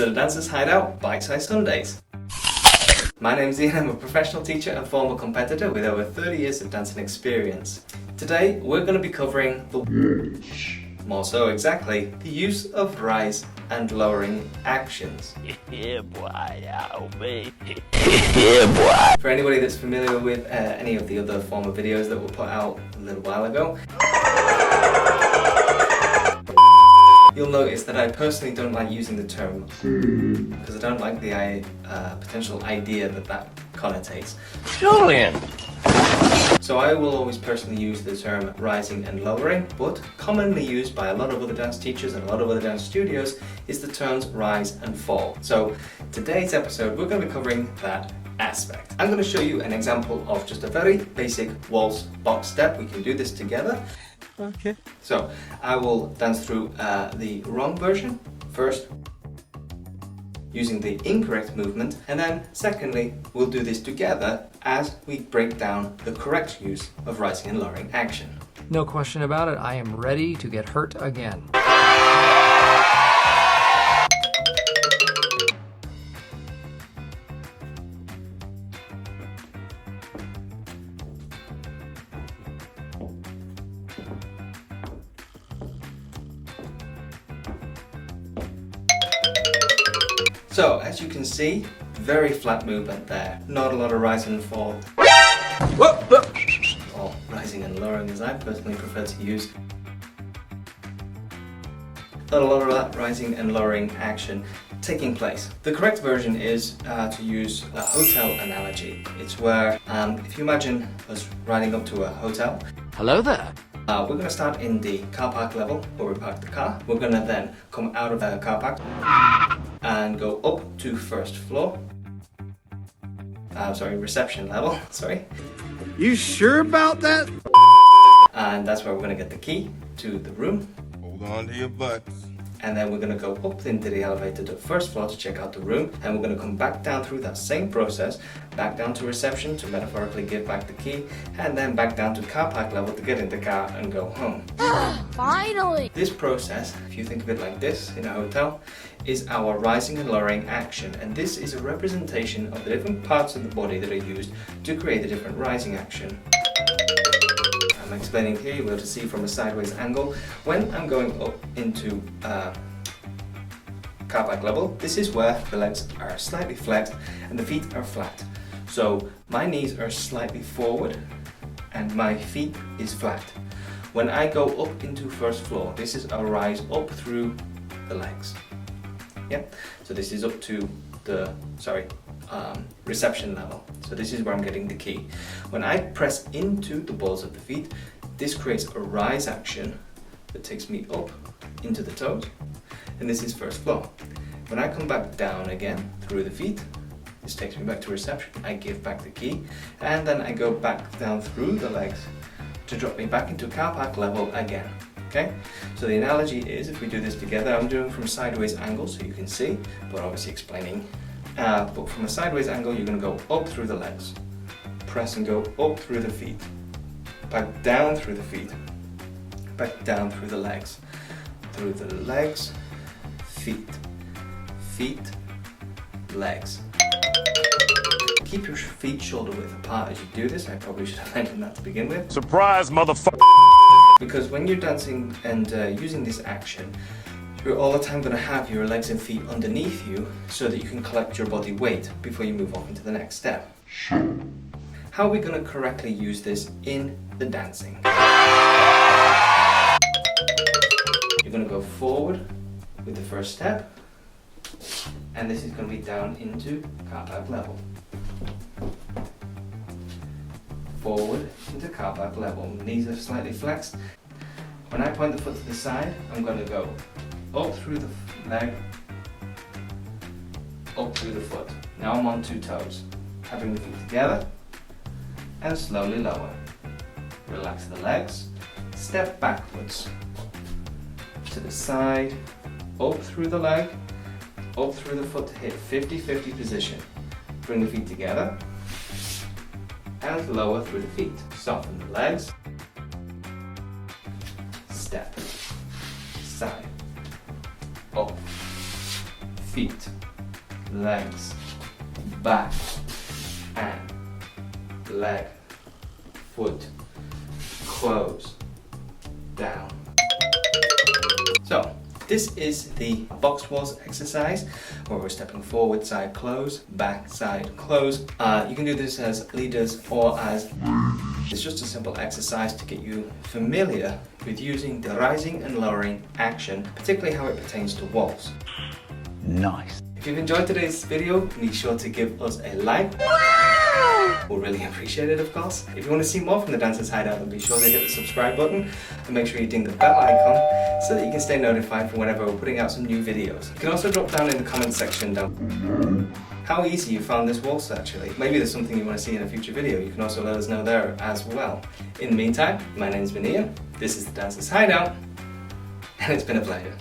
to the Dancers Hideout Bitesize Sundays. My name's Ian, I'm a professional teacher and former competitor with over 30 years of dancing experience. Today we're going to be covering the Waltz. More so exactly, the use of rise and lowering actions. Yeah, boy, oh, me. Yeah, boy. For anybody that's familiar with any of the other former videos that were put out a little while ago, you'll notice that I personally don't like using the term because I don't like the potential idea that connotates. Julian! So I will always personally use the term rising and lowering, but commonly used by a lot of other dance teachers and a lot of other dance studios is the terms rise and fall. So today's episode we're going to be covering that aspect. I'm going to show you an example of just a very basic waltz box step. We can do this together. Okay. So I will dance through the wrong version first, using the incorrect movement, and then secondly we'll do this together as we break down the correct use of rising and lowering action. No question about it, I am ready to get hurt again. So, as you can see, very flat movement there. Not a lot of rise and fall. Or rising and lowering as I personally prefer to use. Not a lot of that rising and lowering action taking place. The correct version is to use a hotel analogy. It's where, if you imagine us riding up to a hotel. Hello there. We're going to start in the car park level where we park the car. We're going to then come out of the car park and go up to first floor. Reception level, sorry. You sure about that? And that's where we're going to get the key to the room. Hold on to your butts. And then we're going to go up into the elevator to the first floor to check out the room. And we're going to come back down through that same process, back down to reception to metaphorically give back the key, and then back down to car park level to get in the car and go home. Finally! This process, if you think of it like this in a hotel, is our rising and lowering action. And this is a representation of the different parts of the body that are used to create the different rising action. I'm explaining here, you'll be able to see from a sideways angle. When I'm going up into car park level, this is where the legs are slightly flexed and the feet are flat. So my knees are slightly forward and my feet is flat. When I go up into first floor, this is a rise up through the legs. Yeah, so this is up to the, reception level. So this is where I'm getting the key. When I press into the balls of the feet, this creates a rise action that takes me up into the toes, and this is first floor. When I come back down again through the feet, this takes me back to reception. I give back the key, and then I go back down through the legs to drop me back into car park level again. Okay, so the analogy is, if we do this together, I'm doing from sideways angle so you can see, but obviously explaining. But from a sideways angle, you're going to go up through the legs, press and go up through the feet, back down through the feet, back down through the legs, feet, legs. Keep your feet shoulder width apart as you do this. I probably should have mentioned that to begin with. Surprise, motherfucker! Because when you're dancing and using this action, you're all the time going to have your legs and feet underneath you so that you can collect your body weight before you move on into the next step. How are we going to correctly use this in the dancing? You're going to go forward with the first step, and this is going to be down into car park level. Forward into car park level. Knees are slightly flexed. When I point the foot to the side, I'm going to go up through the leg, up through the foot. Now I'm on two toes. I bring the feet together and slowly lower. Relax the legs, step backwards to the side, up through the leg, up through the foot to hit 50-50 position. Bring the feet together and lower through the feet. Soften the legs, step, side, up, feet, legs, back, hand, leg, foot, close, down. So, this is the box waltz exercise where we're stepping forward, side close, back, side close. You can do this as leaders or as... It's just a simple exercise to get you familiar with using the rising and lowering action, particularly how it pertains to waltz. Nice. If you've enjoyed today's video, be sure to give us a like. We'll really appreciate it, of course. If you want to see more from the Dancers Hideout, then be sure to hit the subscribe button and make sure you ding the bell icon so that you can stay notified for whenever we're putting out some new videos. You can also drop down in the comment section down how easy you found this waltz actually. Maybe there's something you want to see in a future video. You can also let us know there as well. In the meantime, my name's been Ian, this is the Dancers Hideout, and it's been a pleasure.